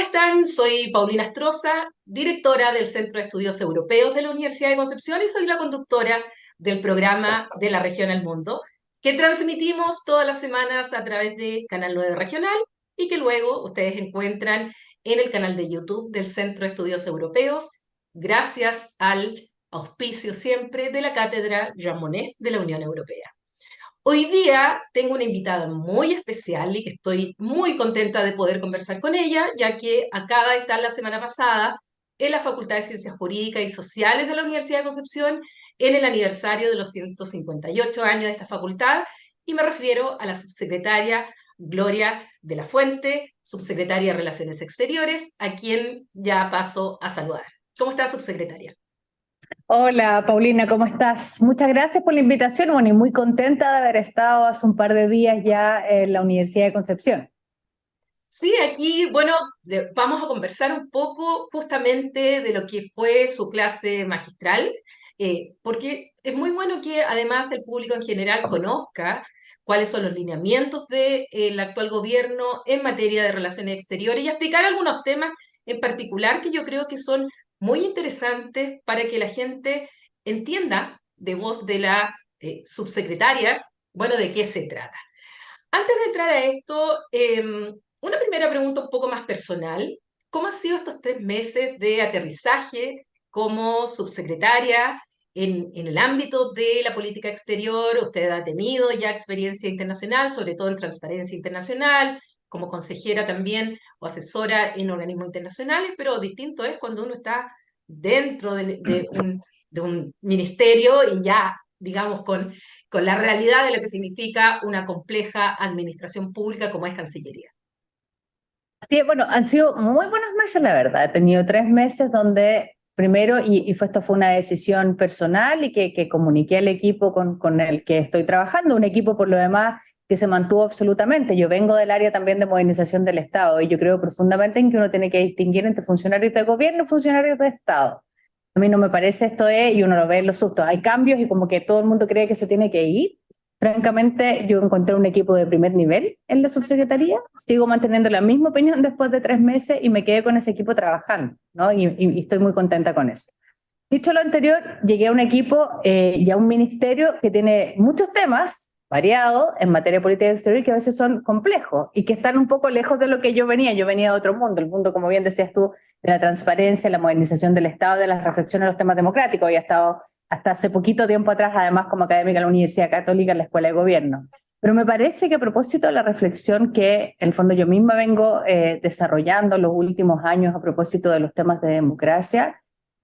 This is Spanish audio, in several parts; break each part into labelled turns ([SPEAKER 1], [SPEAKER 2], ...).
[SPEAKER 1] están? Soy Paulina Astroza, directora del Centro de Estudios Europeos de la Universidad de Concepción y soy la conductora del programa de la región al mundo, que transmitimos todas las semanas a través de Canal 9 Regional y que luego ustedes encuentran en el canal de YouTube del Centro de Estudios Europeos, gracias al auspicio siempre de la Cátedra Jean Monnet de la Unión Europea. Hoy día tengo una invitada muy especial y que estoy muy contenta de poder conversar con ella, ya que acaba de estar la semana pasada en la Facultad de Ciencias Jurídicas y Sociales de la Universidad de Concepción en el aniversario de los 158 años de esta facultad, y me refiero a la subsecretaria Gloria de la Fuente, subsecretaria de Relaciones Exteriores, a quien ya paso a saludar. ¿Cómo está, subsecretaria?
[SPEAKER 2] Hola Paulina, ¿cómo estás? Muchas gracias por la invitación, bueno, y muy contenta de haber estado hace un par de días ya en la Universidad de Concepción.
[SPEAKER 1] Sí, aquí, bueno, vamos a conversar un poco justamente de lo que fue su clase magistral, porque es muy bueno que además el público en general conozca cuáles son los lineamientos del actual gobierno en materia de relaciones exteriores y explicar algunos temas en particular que yo creo que son muy interesantes para que la gente entienda de voz de la subsecretaria, bueno, de qué se trata. Antes de entrar a esto, una primera pregunta un poco más personal. ¿Cómo han sido estos 3 meses de aterrizaje como subsecretaria en el ámbito de la política exterior? Usted ha tenido ya experiencia internacional, sobre todo en transparencia internacional, como consejera también o asesora en organismos internacionales, pero distinto es cuando uno está dentro de un ministerio y ya, digamos, con la realidad de lo que significa una compleja administración pública como es Cancillería.
[SPEAKER 2] Sí, bueno, han sido muy buenos meses, la verdad. He tenido 3 meses donde primero, esto fue una decisión personal y que comuniqué al equipo con el que estoy trabajando, un equipo por lo demás que se mantuvo absolutamente. Yo vengo del área también de modernización del Estado y yo creo profundamente en que uno tiene que distinguir entre funcionarios de gobierno y funcionarios de Estado. A mí no me parece esto y uno lo ve en los sustos. Hay cambios y como que todo el mundo cree que se tiene que ir. Francamente, yo encontré un equipo de primer nivel en la subsecretaría, sigo manteniendo la misma opinión después de 3 meses y me quedé con ese equipo trabajando, ¿no? Y estoy muy contenta con eso. Dicho lo anterior, llegué a un equipo y a un ministerio que tiene muchos temas variados en materia de política exterior que a veces son complejos y que están un poco lejos de lo que yo venía. Yo venía de otro mundo, el mundo, como bien decías tú, de la transparencia, la modernización del Estado, de las reflexiones de los temas democráticos. Había estado hasta hace poquito tiempo atrás, además, como académica en la Universidad Católica, en la Escuela de Gobierno. Pero me parece que a propósito de la reflexión que en el fondo yo misma vengo desarrollando los últimos años a propósito de los temas de democracia,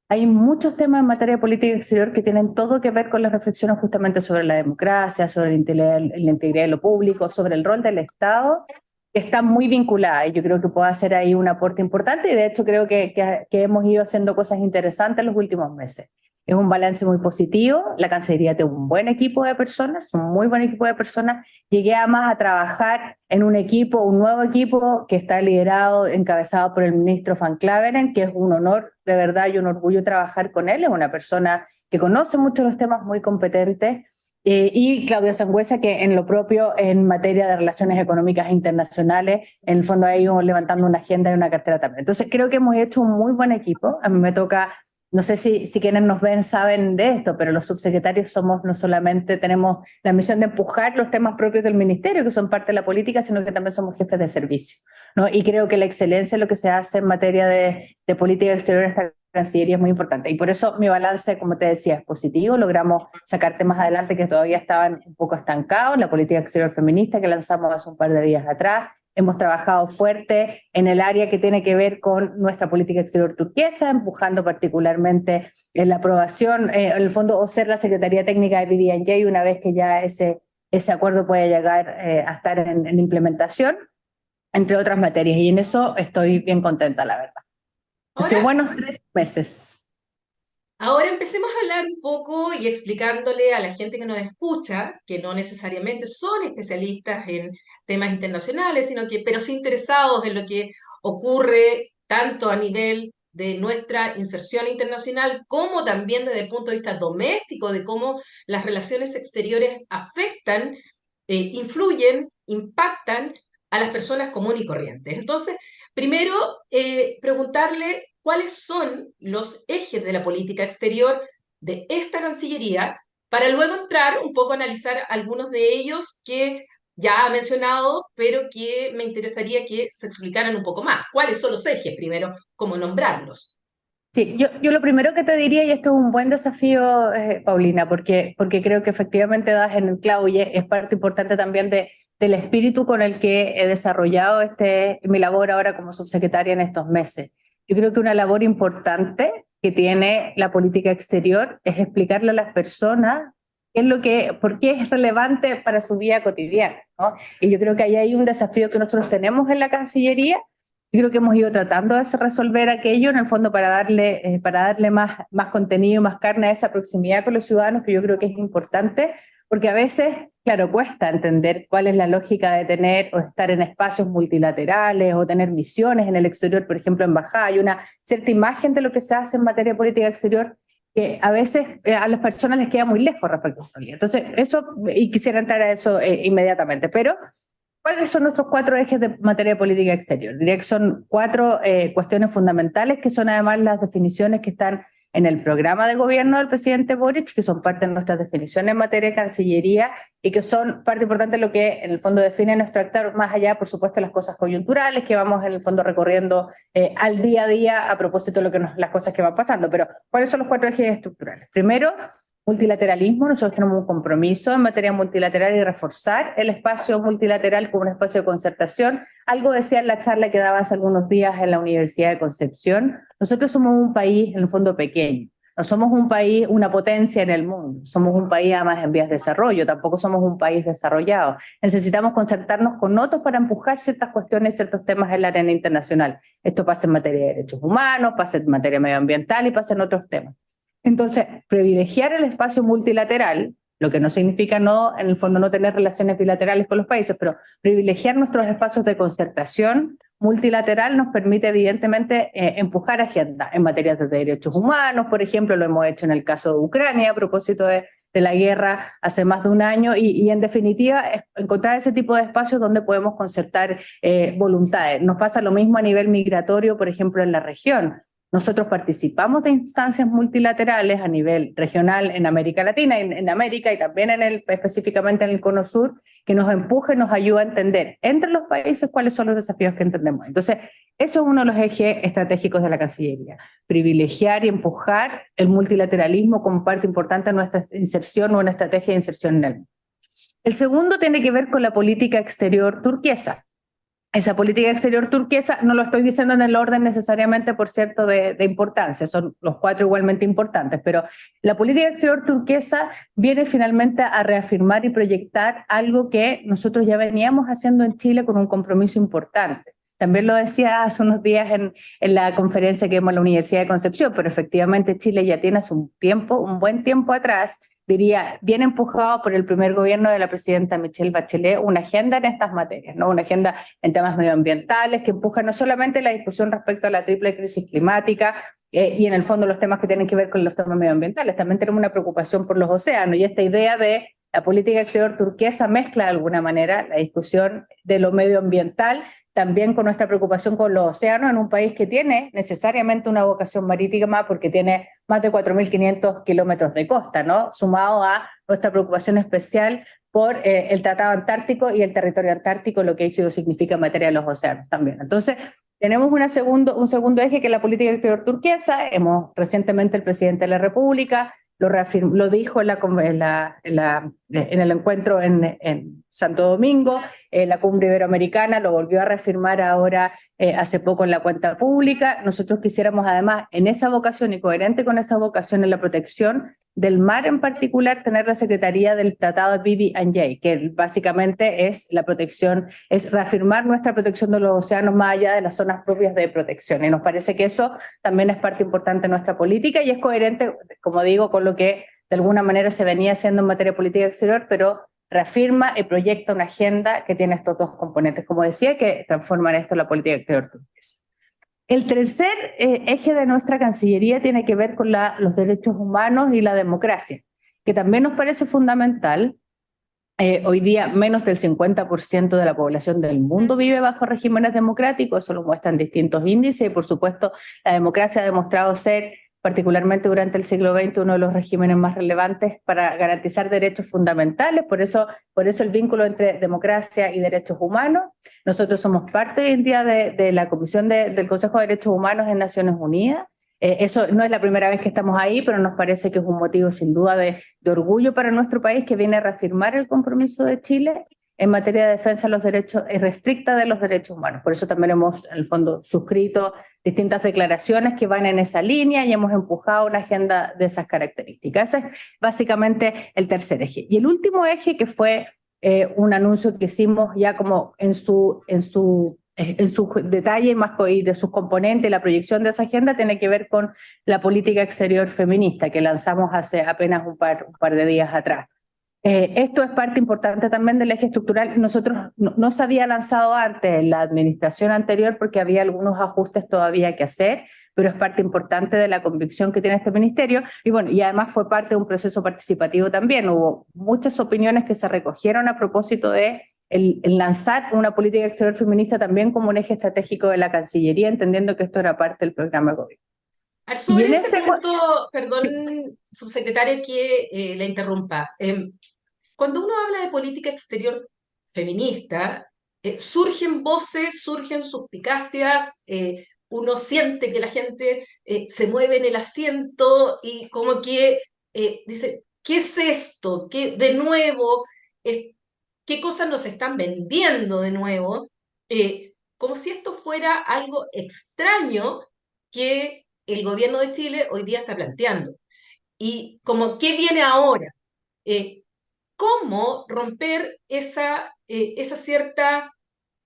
[SPEAKER 2] hay muchos temas en materia de política exterior que tienen todo que ver con las reflexiones justamente sobre la democracia, sobre la integridad de lo público, sobre el rol del Estado, que están muy vinculadas y yo creo que puede hacer ahí un aporte importante y de hecho creo que hemos ido haciendo cosas interesantes en los últimos meses. Es un balance muy positivo, la Cancillería tiene un buen equipo de personas, un muy buen equipo de personas. Llegué además a trabajar en un equipo, un nuevo equipo que está liderado, encabezado por el ministro Van Claveren, que es un honor de verdad y un orgullo trabajar con él. Es una persona que conoce mucho los temas, muy competente. Y Claudia Sangüesa, que en lo propio, en materia de relaciones económicas internacionales, en el fondo ha ido levantando una agenda y una cartera también. Entonces creo que hemos hecho un muy buen equipo. A mí me toca, no sé si quienes nos ven saben de esto, pero los subsecretarios somos, no solamente tenemos la misión de empujar los temas propios del ministerio, que son parte de la política, sino que también somos jefes de servicio, ¿no? Y creo que la excelencia en lo que se hace en materia de política exterior en esta Cancillería es muy importante. Y por eso mi balance, como te decía, es positivo. Logramos sacar temas adelante que todavía estaban un poco estancados, la política exterior feminista que lanzamos hace un par de días atrás. Hemos trabajado fuerte en el área que tiene que ver con nuestra política exterior turquesa, empujando particularmente en la aprobación, en el fondo, o ser la Secretaría Técnica de PDJ una vez que ya ese acuerdo pueda llegar a estar en implementación, entre otras materias. Y en eso estoy bien contenta, la verdad. Han
[SPEAKER 1] Ahora,
[SPEAKER 2] sido buenos 3 meses.
[SPEAKER 1] ahora empecemos a hablar un poco y explicándole a la gente que nos escucha, que no necesariamente son especialistas en temas internacionales, pero sí interesados en lo que ocurre tanto a nivel de nuestra inserción internacional como también desde el punto de vista doméstico, de cómo las relaciones exteriores afectan, influyen, impactan a las personas comunes y corrientes. Entonces, Primero, preguntarle cuáles son los ejes de la política exterior de esta Cancillería, para luego entrar un poco a analizar algunos de ellos que ya ha mencionado, pero que me interesaría que se explicaran un poco más. ¿Cuáles son los ejes? Primero, cómo nombrarlos.
[SPEAKER 2] Sí, yo lo primero que te diría, y esto es un buen desafío, Paulina, porque creo que efectivamente das en el clavo y es parte importante también del espíritu con el que he desarrollado mi labor ahora como subsecretaria en estos meses. Yo creo que una labor importante que tiene la política exterior es explicarle a las personas por qué es relevante para su vida cotidiana, ¿no? Y yo creo que ahí hay un desafío que nosotros tenemos en la Cancillería. Yo creo que hemos ido tratando de resolver aquello en el fondo para darle más contenido, más carne a esa proximidad con los ciudadanos, que yo creo que es importante, porque a veces, claro, cuesta entender cuál es la lógica de tener o estar en espacios multilaterales o tener misiones en el exterior, por ejemplo, embajada. Hay una cierta imagen de lo que se hace en materia de política exterior que a veces a las personas les queda muy lejos respecto a eso. Entonces, y quisiera entrar a eso inmediatamente, pero ¿cuáles son nuestros 4 ejes de materia de política exterior? Diría que son 4 cuestiones fundamentales, que son además las definiciones que están en el programa de gobierno del presidente Boric, que son parte de nuestras definiciones en materia de Cancillería y que son parte importante de lo que en el fondo define nuestro actor, más allá, por supuesto, de las cosas coyunturales que vamos en el fondo recorriendo al día a día a propósito de las cosas que van pasando. Pero, ¿cuáles son los 4 ejes estructurales? Primero, multilateralismo. Nosotros tenemos un compromiso en materia multilateral y reforzar el espacio multilateral como un espacio de concertación. Algo decía en la charla que daba hace algunos días en la Universidad de Concepción. Nosotros somos un país, en el fondo, pequeño. No somos un país, una potencia en el mundo. Somos un país además en vías de desarrollo. Tampoco somos un país desarrollado. Necesitamos concertarnos con otros para empujar ciertas cuestiones, ciertos temas en la arena internacional. Esto pasa en materia de derechos humanos, pasa en materia medioambiental y pasa en otros temas. Entonces, privilegiar el espacio multilateral, lo que no significa en el fondo no tener relaciones bilaterales con los países, pero privilegiar nuestros espacios de concertación multilateral nos permite evidentemente empujar agenda en materia de derechos humanos. Por ejemplo, lo hemos hecho en el caso de Ucrania a propósito de la guerra hace más de un año y en definitiva encontrar ese tipo de espacios donde podemos concertar voluntades. Nos pasa lo mismo a nivel migratorio, por ejemplo, en la región. Nosotros participamos de instancias multilaterales a nivel regional en América Latina, en América y también específicamente en el Cono Sur, que nos empuja y nos ayuda a entender entre los países cuáles son los desafíos que entendemos. Entonces, eso es uno de los ejes estratégicos de la Cancillería, privilegiar y empujar el multilateralismo como parte importante de nuestra inserción o una estrategia de inserción en el mundo. El segundo tiene que ver con la política exterior turquesa. Esa política exterior turquesa, no lo estoy diciendo en el orden necesariamente, por cierto, de importancia, son los 4 igualmente importantes, pero la política exterior turquesa viene finalmente a reafirmar y proyectar algo que nosotros ya veníamos haciendo en Chile con un compromiso importante. También lo decía hace unos días en la conferencia que dimos en la Universidad de Concepción, pero efectivamente Chile ya tiene hace un buen tiempo atrás, diría, bien empujado por el primer gobierno de la presidenta Michelle Bachelet, una agenda en estas materias, ¿no? Una agenda en temas medioambientales que empuja no solamente la discusión respecto a la triple crisis climática y en el fondo los temas que tienen que ver con los temas medioambientales, también tenemos una preocupación por los océanos y esta idea de la política exterior turquesa mezcla de alguna manera la discusión de lo medioambiental también con nuestra preocupación con los océanos en un país que tiene necesariamente una vocación marítima porque tiene más de 4.500 kilómetros de costa, ¿no? Sumado a nuestra preocupación especial por el Tratado Antártico y el territorio antártico, lo que eso significa en materia de los océanos también. Entonces, tenemos un segundo eje que es la política exterior turquesa. Recientemente el presidente de la República lo dijo en el encuentro en Santo Domingo, la cumbre iberoamericana, lo volvió a reafirmar ahora hace poco en la cuenta pública. Nosotros quisiéramos además en esa vocación y coherente con esa vocación en la protección del mar en particular, tener la Secretaría del Tratado de BBNJ, que básicamente es la protección, es reafirmar nuestra protección de los océanos más allá de las zonas propias de protección. Y nos parece que eso también es parte importante de nuestra política y es coherente, como digo, con lo que de alguna manera se venía haciendo en materia de política exterior, pero reafirma y proyecta una agenda que tiene estos 2 componentes, como decía, que transforman esto en la política exterior turquesa. El tercer eje de nuestra Cancillería tiene que ver con los derechos humanos y la democracia, que también nos parece fundamental Hoy día menos del 50% de la población del mundo vive bajo regímenes democráticos, eso lo muestran distintos índices y por supuesto la democracia ha demostrado ser, particularmente durante el siglo XX, uno de los regímenes más relevantes para garantizar derechos fundamentales, por eso el vínculo entre democracia y derechos humanos. Nosotros somos parte hoy en día de la Comisión del Consejo de Derechos Humanos en Naciones Unidas. Eso no es la primera vez que estamos ahí, pero nos parece que es un motivo sin duda de orgullo para nuestro país, que viene a reafirmar el compromiso de Chile en materia de defensa de los derechos, restricta de los derechos humanos. Por eso también hemos, en el fondo, suscrito distintas declaraciones que van en esa línea y hemos empujado una agenda de esas características. Ese es básicamente el tercer eje. Y el último eje, que fue un anuncio que hicimos ya como en su detalle más y de sus componentes, la proyección de esa agenda tiene que ver con la política exterior feminista que lanzamos hace apenas un par de días atrás. Esto es parte importante también del eje estructural. Nosotros no se había lanzado antes en la administración anterior porque había algunos ajustes todavía que hacer, pero es parte importante de la convicción que tiene este ministerio y bueno, y además fue parte de un proceso participativo también. Hubo muchas opiniones que se recogieron a propósito de el lanzar una política exterior feminista también como un eje estratégico de la Cancillería, entendiendo que esto era parte del programa de gobierno.
[SPEAKER 1] Sobre ese punto, perdón, subsecretaria, que la interrumpa. Cuando uno habla de política exterior feminista, surgen voces, surgen suspicacias, uno siente que la gente se mueve en el asiento y como que dice, ¿qué es esto? ¿Qué de nuevo? ¿Qué cosas nos están vendiendo de nuevo? Como si esto fuera algo extraño que el gobierno de Chile hoy día está planteando. Y como, ¿qué viene ahora? ¿Cómo romper esa cierta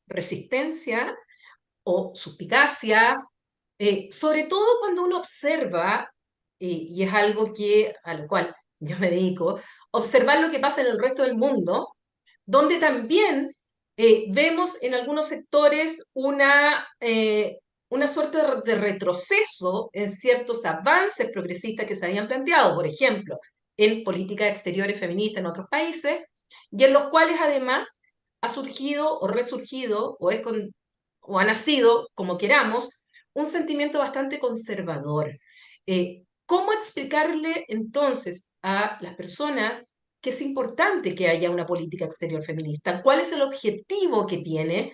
[SPEAKER 1] resistencia o suspicacia, sobre todo cuando uno observa, y es algo a lo cual yo me dedico, observar lo que pasa en el resto del mundo, donde también vemos en algunos sectores una suerte de retroceso en ciertos avances progresistas que se habían planteado, por ejemplo, en políticas exteriores feministas en otros países, y en los cuales además ha surgido o resurgido o ha nacido, como queramos, un sentimiento bastante conservador. ¿Cómo explicarle entonces a las personas que es importante que haya una política exterior feminista? ¿Cuál es el objetivo que tiene?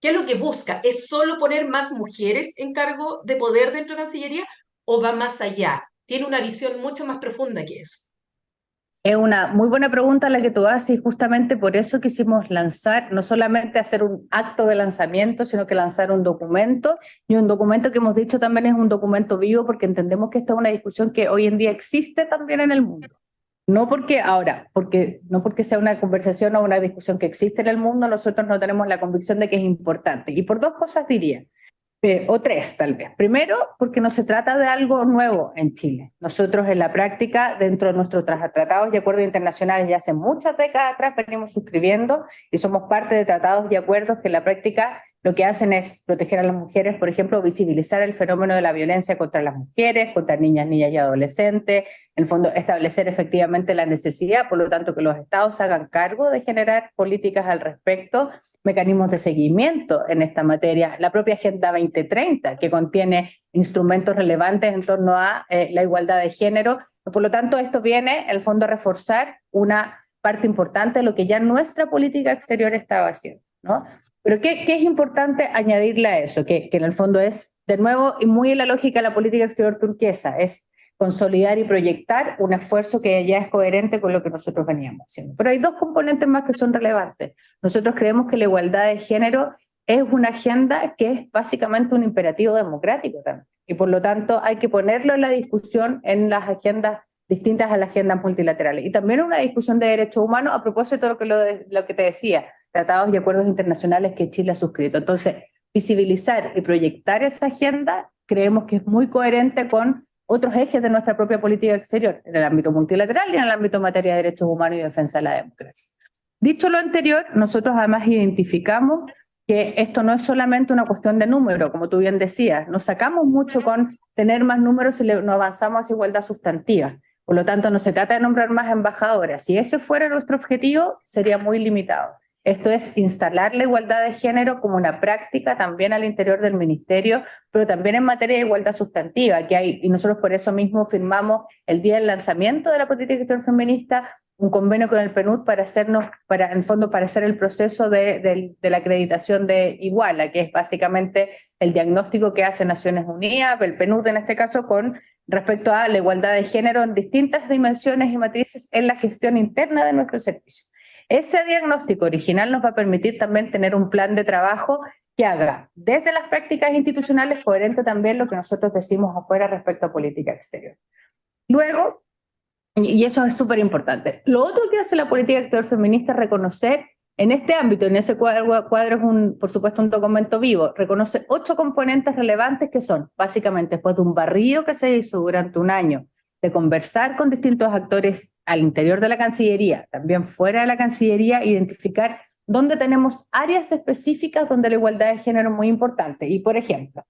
[SPEAKER 1] ¿Qué es lo que busca? ¿Es solo poner más mujeres en cargo de poder dentro de Cancillería o va más allá? Tiene una visión mucho más profunda que eso.
[SPEAKER 2] Es una muy buena pregunta la que tú haces y justamente por eso quisimos lanzar, no solamente hacer un acto de lanzamiento, sino que lanzar un documento y un documento que hemos dicho también es un documento vivo porque entendemos que esta es una discusión que hoy en día existe también en el mundo. No porque sea una conversación o una discusión que existe en el mundo, nosotros no tenemos la convicción de que es importante. Y por dos cosas diría. O tres, tal vez. Primero, porque no se trata de algo nuevo en Chile. Nosotros en la práctica, dentro de nuestros tratados y acuerdos internacionales, ya hace muchas décadas atrás venimos suscribiendo y somos parte de tratados y acuerdos que en la práctica lo que hacen es proteger a las mujeres, por ejemplo, visibilizar el fenómeno de la violencia contra las mujeres, contra niñas y adolescentes, en el fondo establecer efectivamente la necesidad, por lo tanto que los estados se hagan cargo de generar políticas al respecto, mecanismos de seguimiento en esta materia, la propia Agenda 2030 que contiene instrumentos relevantes en torno a la igualdad de género, por lo tanto esto viene en el fondo a reforzar una parte importante de lo que ya nuestra política exterior estaba haciendo, ¿no? Pero ¿qué es importante añadirle a eso? Que en el fondo es, de nuevo, y muy en la lógica de la política exterior turquesa, es consolidar y proyectar un esfuerzo que ya es coherente con lo que nosotros veníamos haciendo. Pero hay dos componentes más que son relevantes. Nosotros creemos que la igualdad de género es una agenda que es básicamente un imperativo democrático también. Y por lo tanto hay que ponerlo en la discusión en las agendas distintas a las agendas multilaterales. Y también una discusión de derechos humanos a propósito de lo que te decía, tratados y acuerdos internacionales que Chile ha suscrito. Entonces, visibilizar y proyectar esa agenda creemos que es muy coherente con otros ejes de nuestra propia política exterior, en el ámbito multilateral y en el ámbito en materia de derechos humanos y defensa de la democracia. Dicho lo anterior, nosotros además identificamos que esto no es solamente una cuestión de número, como tú bien decías, nos sacamos mucho con tener más números y no avanzamos hacia igualdad sustantiva. Por lo tanto, no se trata de nombrar más embajadoras. Si ese fuera nuestro objetivo, sería muy limitado. Esto es instalar la igualdad de género como una práctica también al interior del ministerio, pero también en materia de igualdad sustantiva, que hay, y nosotros por eso mismo firmamos el día del lanzamiento de la política exterior feminista un convenio con el PNUD para hacernos, para, en el fondo, para hacer el proceso de la acreditación de Iguala, que es básicamente el diagnóstico que hace Naciones Unidas, el PNUD en este caso, con respecto a la igualdad de género en distintas dimensiones y matrices en la gestión interna de nuestro servicio. Ese diagnóstico original nos va a permitir también tener un plan de trabajo que haga desde las prácticas institucionales coherente también lo que nosotros decimos afuera respecto a política exterior. Luego, y eso es súper importante, lo otro que hace la política exterior feminista es reconocer en este ámbito, en ese cuadro es por supuesto un documento vivo, reconoce 8 componentes relevantes que son básicamente después de un barrido que se hizo durante un año, de conversar con distintos actores al interior de la Cancillería, también fuera de la Cancillería, identificar dónde tenemos áreas específicas donde la igualdad de género es muy importante. Y por ejemplo,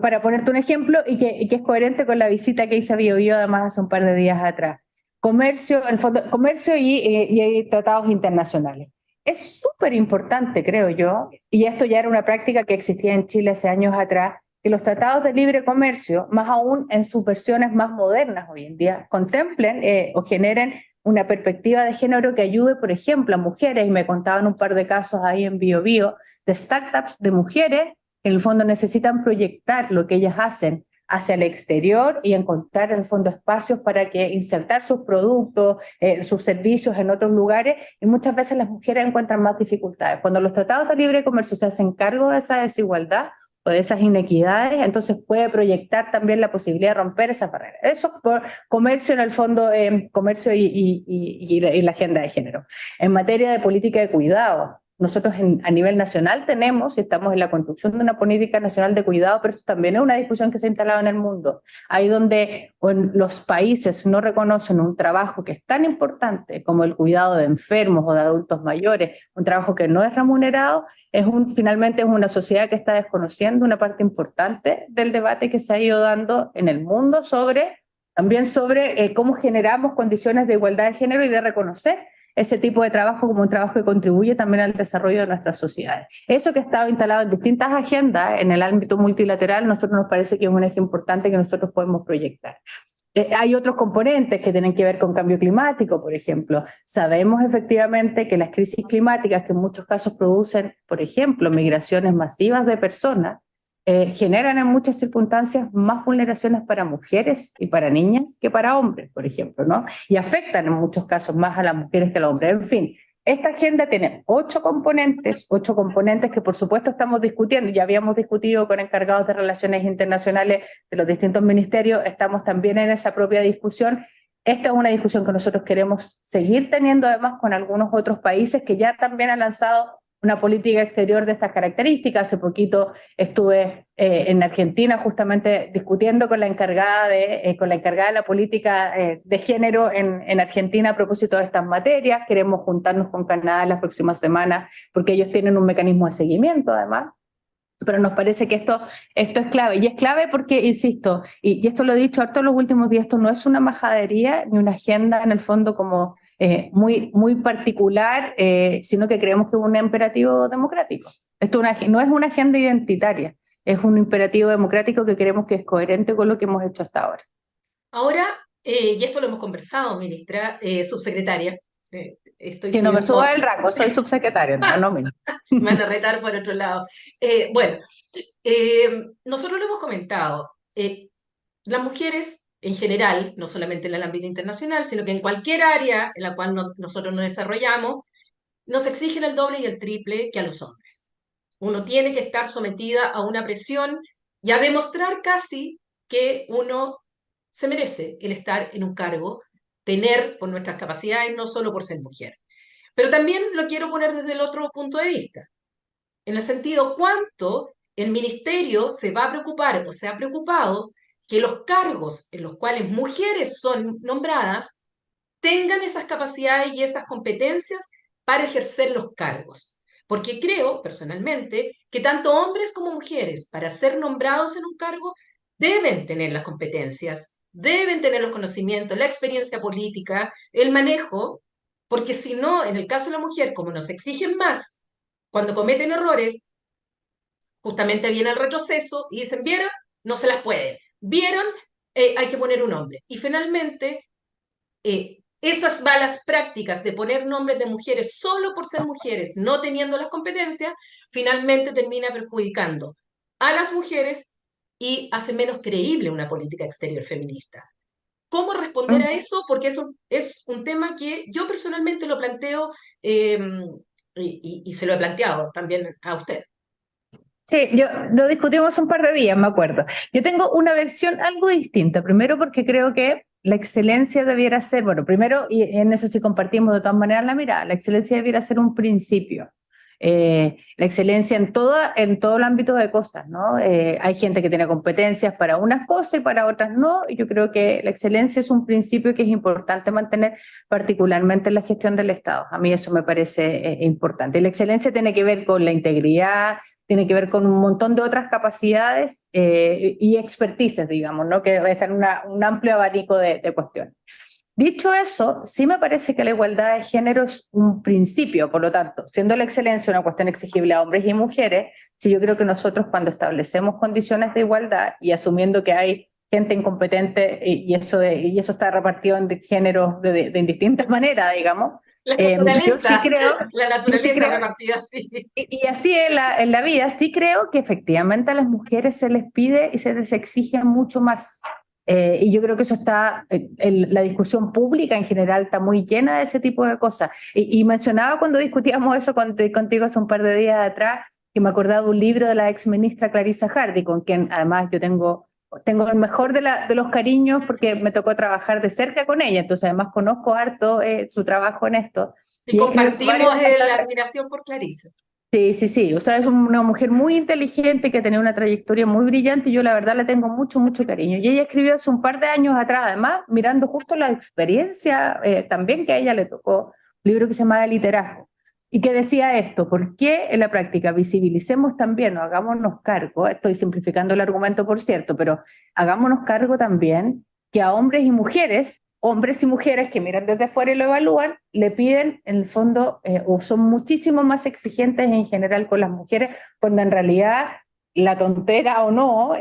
[SPEAKER 2] para ponerte un ejemplo y que es coherente con la visita que hice a Bio Bio además hace un par de días atrás, comercio, en el fondo, comercio y tratados internacionales. Es súper importante, creo yo, y esto ya era una práctica que existía en Chile hace años atrás, que los tratados de libre comercio, más aún en sus versiones más modernas hoy en día, contemplen o generen una perspectiva de género que ayude, por ejemplo, a mujeres, y me contaban un par de casos ahí en Bio Bio, de startups de mujeres que en el fondo necesitan proyectar lo que ellas hacen hacia el exterior y encontrar en el fondo espacios para que insertar sus productos, sus servicios en otros lugares, y muchas veces las mujeres encuentran más dificultades. Cuando los tratados de libre comercio se hacen cargo de esa desigualdad o de esas inequidades, entonces puede proyectar también la posibilidad de romper esas barreras. Eso por comercio en el fondo, comercio y la agenda de género. En materia de política de cuidado, nosotros a nivel nacional tenemos y estamos en la construcción de una política nacional de cuidado, pero esto también es una discusión que se ha instalado en el mundo. Ahí donde los países no reconocen un trabajo que es tan importante como el cuidado de enfermos o de adultos mayores, un trabajo que no es remunerado, finalmente es una sociedad que está desconociendo una parte importante del debate que se ha ido dando en el mundo también sobre cómo generamos condiciones de igualdad de género y de reconocer ese tipo de trabajo como un trabajo que contribuye también al desarrollo de nuestras sociedades. Eso que ha estado instalado en distintas agendas en el ámbito multilateral, a nosotros nos parece que es un eje importante que nosotros podemos proyectar. Hay otros componentes que tienen que ver con cambio climático, por ejemplo. Sabemos efectivamente que las crisis climáticas, que en muchos casos producen, por ejemplo, migraciones masivas de personas, generan en muchas circunstancias más vulneraciones para mujeres y para niñas que para hombres, por ejemplo, ¿no? Y afectan en muchos casos más a las mujeres que a los hombres. En fin, esta agenda tiene 8 componentes que por supuesto estamos discutiendo. Ya habíamos discutido con encargados de relaciones internacionales de los distintos ministerios, estamos también en esa propia discusión. Esta es una discusión que nosotros queremos seguir teniendo además con algunos otros países que ya también han lanzado una política exterior de estas características. Hace poquito estuve en Argentina justamente discutiendo con la encargada de la política de género en Argentina a propósito de estas materias. Queremos juntarnos con Canadá las próximas semanas porque ellos tienen un mecanismo de seguimiento además. Pero nos parece que esto es clave, y es clave porque, insisto, y esto lo he dicho harto en los últimos días, esto no es una majadería ni una agenda en el fondo como muy particular, sino que creemos que es un imperativo democrático. Esto no es una agenda identitaria, es un imperativo democrático que creemos que es coherente con lo que hemos hecho hasta ahora.
[SPEAKER 1] Ahora, y esto lo hemos conversado, ministra, subsecretaria, estoy
[SPEAKER 2] Si no me subo
[SPEAKER 1] subiendo,
[SPEAKER 2] el rango, soy subsecretaria, no me.
[SPEAKER 1] me van a retar por otro lado. Bueno, nosotros lo hemos comentado, las mujeres en general, no solamente en el ámbito internacional, sino que en cualquier área en la cual nosotros nos desarrollamos, nos exigen el doble y el triple que a los hombres. Uno tiene que estar sometida a una presión y a demostrar casi que uno se merece el estar en un cargo, tener por nuestras capacidades, no solo por ser mujer. Pero también lo quiero poner desde el otro punto de vista, en el sentido cuánto el ministerio se va a preocupar o se ha preocupado que los cargos en los cuales mujeres son nombradas tengan esas capacidades y esas competencias para ejercer los cargos. Porque creo, personalmente, que tanto hombres como mujeres, para ser nombrados en un cargo, deben tener las competencias deben tener los conocimientos, la experiencia política, el manejo, porque si no, en el caso de la mujer, como nos exigen más, cuando cometen errores, justamente viene el retroceso y dicen, ¿vieron? No se las pueden. ¿Vieron? Hay que poner un nombre. Y finalmente, esas malas prácticas de poner nombres de mujeres solo por ser mujeres, no teniendo las competencias, finalmente termina perjudicando a las mujeres y hace menos creíble una política exterior feminista. ¿Cómo responder a eso? Porque es un tema que yo personalmente lo planteo y se lo he planteado también a usted.
[SPEAKER 2] Sí, yo lo discutimos un par de días, me acuerdo. Yo tengo una versión algo distinta. Primero porque creo que la excelencia debiera ser, bueno, primero, y en eso sí compartimos de todas maneras la mirada, la excelencia debiera ser un principio. La excelencia en todo el ámbito de cosas, ¿no? Hay gente que tiene competencias para unas cosas y para otras no, y yo creo que la excelencia es un principio que es importante mantener, particularmente en la gestión del Estado. A mí eso me parece importante. Y la excelencia tiene que ver con la integridad, tiene que ver con un montón de otras capacidades y expertices, digamos, ¿no? Que están en un amplio abanico de cuestiones. Dicho eso, sí me parece que la igualdad de género es un principio, por lo tanto, siendo la excelencia una cuestión exigible a hombres y mujeres, sí yo creo que nosotros cuando establecemos condiciones de igualdad y asumiendo que hay gente incompetente y eso está repartido en géneros de distintas maneras, digamos,
[SPEAKER 1] La
[SPEAKER 2] yo sí
[SPEAKER 1] naturaleza,
[SPEAKER 2] creo,
[SPEAKER 1] la
[SPEAKER 2] yo sí
[SPEAKER 1] naturaleza
[SPEAKER 2] creo,
[SPEAKER 1] repartida así.
[SPEAKER 2] y así en la vida, sí creo que efectivamente a las mujeres se les pide y se les exige mucho más. Y yo creo que eso está, la discusión pública en general está muy llena de ese tipo de cosas. Y mencionaba cuando discutíamos eso contigo hace un par de días atrás, que me acordaba de un libro de la ex ministra Clarissa Hardy, con quien además yo tengo el mejor de los cariños porque me tocó trabajar de cerca con ella, entonces además conozco harto su trabajo en esto.
[SPEAKER 1] Y
[SPEAKER 2] Y ella escribió varios
[SPEAKER 1] compartimos la admiración por Clarice.
[SPEAKER 2] Sí, sí, sí. O sea, es una mujer muy inteligente que tiene una trayectoria muy brillante y yo la verdad le tengo mucho, mucho cariño. Y ella escribió hace un par de años atrás, además, mirando justo la experiencia también que a ella le tocó, un libro que se llama Liderazgo. Y que decía esto, ¿por qué en la práctica visibilicemos también o hagámonos cargo? Estoy simplificando el argumento, por cierto, pero hagámonos cargo también que a hombres y mujeres que miran desde afuera y lo evalúan, le piden en el fondo o son muchísimo más exigentes en general con las mujeres, cuando en realidad la tontera o no,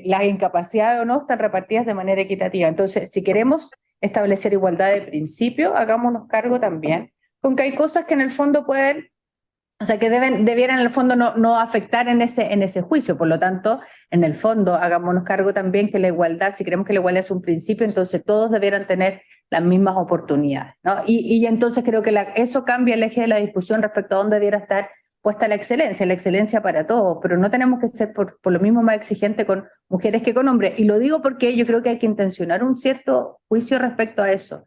[SPEAKER 2] las incapacidades o no están repartidas de manera equitativa. Entonces, si queremos establecer igualdad de principio, hagámonos cargo también con que hay cosas que en el fondo pueden o sea, que debieran en el fondo no afectar en ese juicio. Por lo tanto, en el fondo, hagámonos cargo también que la igualdad, si creemos que la igualdad es un principio, entonces todos debieran tener las mismas oportunidades, ¿no? Y entonces creo que eso cambia el eje de la discusión respecto a dónde debiera estar puesta la excelencia para todos, pero no tenemos que ser por lo mismo más exigentes con mujeres que con hombres. Y lo digo porque yo creo que hay que intencionar un cierto juicio respecto a eso.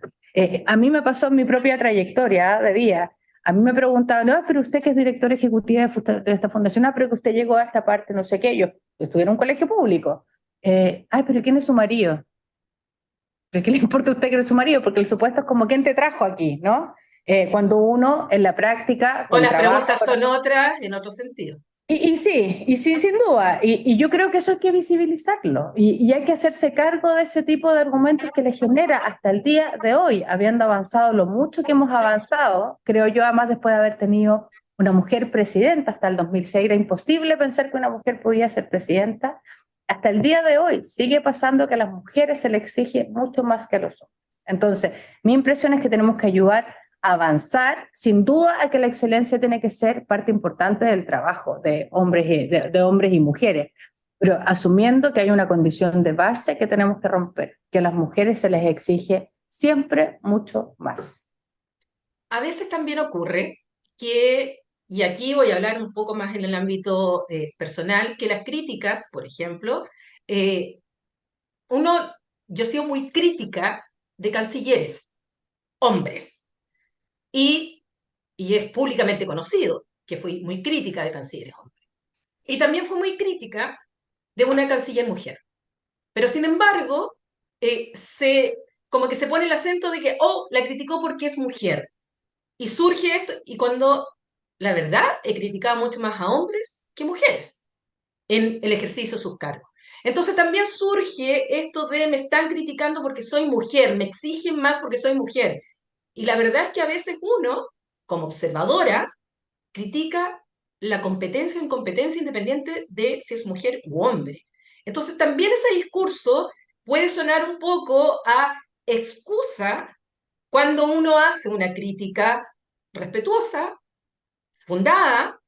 [SPEAKER 2] A mí me pasó en mi propia trayectoria de vida. A mí me preguntaban, no, pero usted que es directora ejecutiva de esta fundación, pero que usted llegó a esta parte, no sé qué, yo estudié en un colegio público. Ay, pero ¿quién es su marido? ¿Pero qué le importa a usted que es su marido? Porque el supuesto es como quién te trajo aquí, ¿no? Cuando uno en la práctica,
[SPEAKER 1] O
[SPEAKER 2] con
[SPEAKER 1] las
[SPEAKER 2] trabajo,
[SPEAKER 1] preguntas son otras en otro sentido.
[SPEAKER 2] y sí, sin duda. Y yo creo que eso hay que visibilizarlo. Y hay que hacerse cargo de ese tipo de argumentos que le genera hasta el día de hoy, habiendo avanzado lo mucho que hemos avanzado, creo yo, además después de haber tenido una mujer presidenta hasta el 2006, era imposible pensar que una mujer podía ser presidenta. Hasta el día de hoy sigue pasando que a las mujeres se les exige mucho más que a los hombres. Entonces, mi impresión es que tenemos que ayudar avanzar, sin duda, a que la excelencia tiene que ser parte importante del trabajo de hombres y mujeres, pero asumiendo que hay una condición de base que tenemos que romper, que a las mujeres se les exige siempre mucho más.
[SPEAKER 1] A veces también ocurre que, y aquí voy a hablar un poco más en el ámbito personal, que las críticas, por ejemplo, eh, uno, yo he sido muy crítica de cancilleres, hombres, y, y es públicamente conocido que fui muy crítica de cancilleres hombres. Y también fui muy crítica de una canciller mujer. Pero sin embargo, como que se pone el acento de que, oh, la criticó porque es mujer. Y surge esto, y cuando, la verdad, he criticado mucho más a hombres que mujeres en el ejercicio de sus cargos. Entonces también surge esto de me están criticando porque soy mujer, me exigen más porque soy mujer. Y la verdad es que a veces uno, como observadora, critica la competencia o incompetencia independiente de si es mujer u hombre. Entonces también ese discurso puede sonar un poco a excusa cuando uno hace una crítica respetuosa, fundada,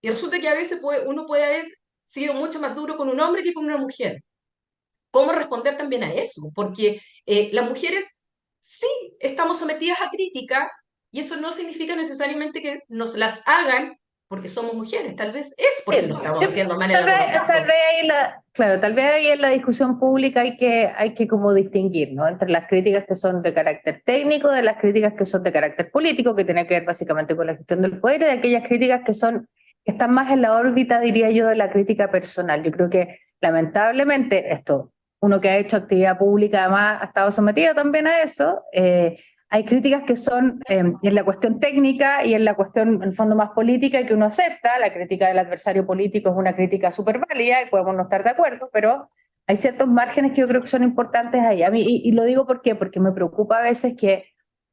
[SPEAKER 1] y resulta que a veces uno puede haber sido mucho más duro con un hombre que con una mujer. ¿Cómo responder también a eso? Porque las mujeres sí estamos sometidas a crítica y eso no significa necesariamente que nos las hagan porque somos mujeres, tal vez es porque lo estamos haciendo mal en algunos
[SPEAKER 2] Tal
[SPEAKER 1] casos.
[SPEAKER 2] vez ahí claro, tal vez ahí en la discusión pública hay que como distinguir, ¿no? Entre las críticas que son de carácter técnico, de las críticas que son de carácter político, que tienen que ver básicamente con la gestión del poder, y de aquellas críticas que están más en la órbita, diría yo, de la crítica personal. Yo creo que lamentablemente esto, uno que ha hecho actividad pública además ha estado sometido también a eso. Hay críticas que son en la cuestión técnica y en la cuestión, en el fondo, más política, que uno acepta. La crítica del adversario político es una crítica súper válida y podemos no estar de acuerdo, pero hay ciertos márgenes que yo creo que son importantes ahí. A mí, y lo digo ¿por qué? Porque me preocupa a veces que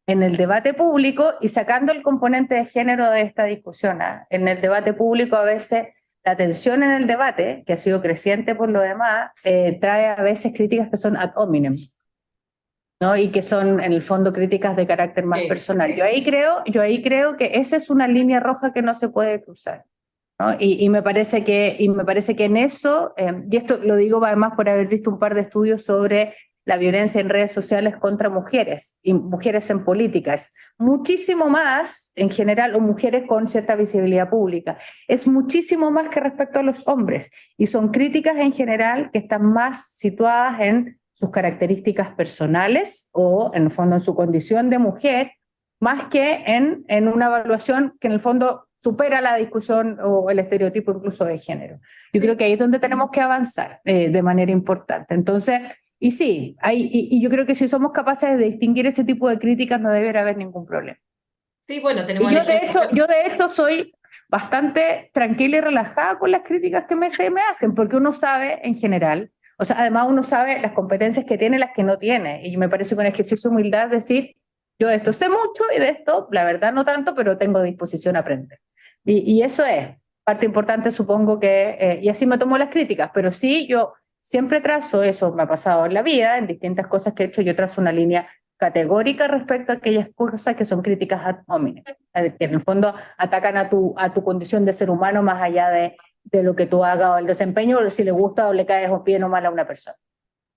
[SPEAKER 2] en el debate público, y sacando el componente de género de esta discusión, en el debate público a veces la tensión en el debate, que ha sido creciente por lo demás, trae a veces críticas que son ad hominem, ¿no? Y que son en el fondo críticas de carácter más personal. Yo ahí creo que esa es una línea roja que no se puede cruzar, ¿no? Y me parece que en eso, y esto lo digo además por haber visto un par de estudios sobre la violencia en redes sociales contra mujeres y mujeres en políticas, muchísimo más en general, o mujeres con cierta visibilidad pública, es muchísimo más que respecto a los hombres, y son críticas en general que están más situadas en sus características personales o en el fondo en su condición de mujer, más que en una evaluación que en el fondo supera la discusión o el estereotipo incluso de género. Yo creo que ahí es donde tenemos que avanzar de manera importante. Entonces, y sí, y yo creo que si somos capaces de distinguir ese tipo de críticas no debería haber ningún problema.
[SPEAKER 1] Sí, bueno,
[SPEAKER 2] Y
[SPEAKER 1] tenemos el ejemplo.
[SPEAKER 2] yo de hecho soy bastante tranquila y relajada con las críticas que se me hacen, porque uno sabe en general, o sea, además uno sabe las competencias que tiene y las que no tiene, y me parece que un ejercicio de humildad decir, yo de esto sé mucho y de esto, la verdad, no tanto, pero tengo disposición a aprender. Y eso es parte importante, supongo que, y así me tomo las críticas, pero sí, yo siempre trazo, eso me ha pasado en la vida, en distintas cosas que he hecho, yo trazo una línea categórica respecto a aquellas cosas que son críticas ad hominem, que en el fondo atacan a tu condición de ser humano más allá de lo que tú hagas o el desempeño, o si le gusta o le caes bien o mal a una persona.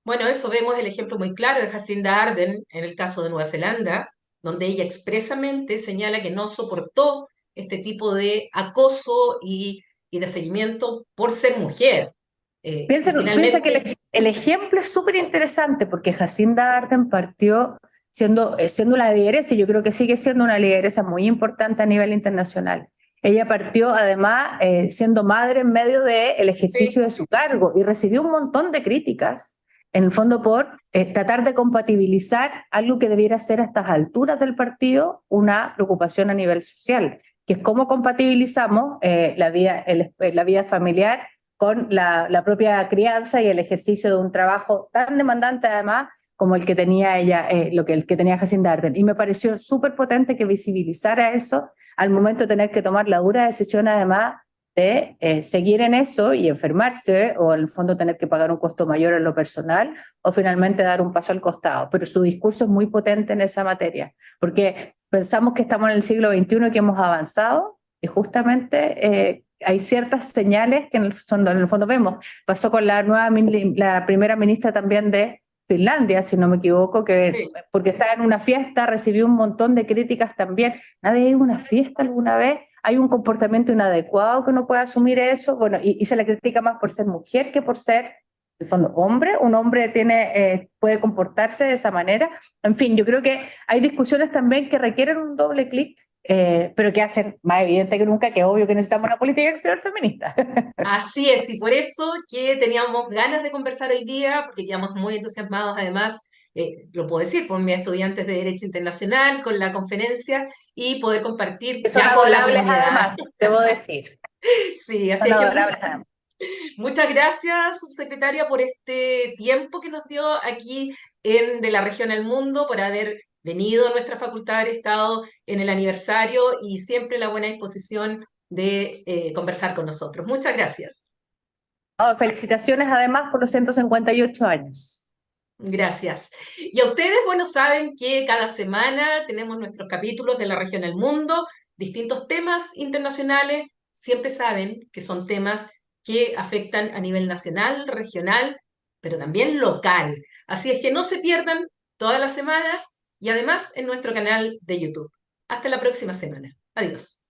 [SPEAKER 1] Bueno, eso vemos el ejemplo muy claro de Jacinda Ardern en el caso de Nueva Zelanda, donde ella expresamente señala que no soportó este tipo de acoso y de seguimiento por ser mujer. Y
[SPEAKER 2] Piensa que
[SPEAKER 1] finalmente,
[SPEAKER 2] el ejemplo es súper interesante porque Jacinda Ardern partió siendo una lideresa, y yo creo que sigue siendo una lideresa muy importante a nivel internacional. Ella partió además siendo madre en medio del
[SPEAKER 1] sí,
[SPEAKER 2] ejercicio de su cargo y recibió un montón de críticas, en el fondo por tratar de compatibilizar algo que debiera ser a estas alturas del partido una preocupación a nivel social, que es cómo compatibilizamos la vida familiar con la propia crianza y el ejercicio de un trabajo tan demandante además como el que tenía ella, el que tenía Jacinda Ardern. Y me pareció súper potente que visibilizara eso al momento de tener que tomar la dura decisión además de seguir en eso y enfermarse o en el fondo tener que pagar un costo mayor en lo personal o finalmente dar un paso al costado. Pero su discurso es muy potente en esa materia, porque pensamos que estamos en el siglo XXI y que hemos avanzado y justamente hay ciertas señales que en el fondo vemos. Pasó con la primera ministra también de Finlandia, si no me equivoco, que
[SPEAKER 1] sí.
[SPEAKER 2] porque estaba en una fiesta recibió un montón de críticas también. ¿Nadie ha ido a una fiesta alguna vez? ¿Hay un comportamiento inadecuado que no puede asumir eso? Bueno, y se le critica más por ser mujer que por ser, en el fondo, hombre. Un hombre puede comportarse de esa manera. En fin, yo creo que hay discusiones también que requieren un doble clic, pero que hacen más evidente que nunca que obvio que necesitamos una política exterior feminista.
[SPEAKER 1] Así es, y por eso que teníamos ganas de conversar hoy día, porque quedamos muy entusiasmados además, lo puedo decir, por mis estudiantes de Derecho Internacional, con la conferencia y poder compartir
[SPEAKER 2] Que son
[SPEAKER 1] ya con la
[SPEAKER 2] adorables
[SPEAKER 1] comunidad.
[SPEAKER 2] además, debo decir.
[SPEAKER 1] Sí, así
[SPEAKER 2] Son
[SPEAKER 1] es que
[SPEAKER 2] adorables además.
[SPEAKER 1] Muchas gracias, subsecretaria, por este tiempo que nos dio aquí en De la Región al Mundo, por haber venido a nuestra facultad, haber estado en el aniversario y siempre la buena disposición de conversar con nosotros. Muchas gracias.
[SPEAKER 2] Oh, felicitaciones además por los 158 años.
[SPEAKER 1] Gracias. Y a ustedes, bueno, saben que cada semana tenemos nuestros capítulos de la región del mundo, distintos temas internacionales, siempre saben que son temas que afectan a nivel nacional, regional, pero también local. Así es que no se pierdan todas las semanas y además en nuestro canal de YouTube. Hasta la próxima semana. Adiós.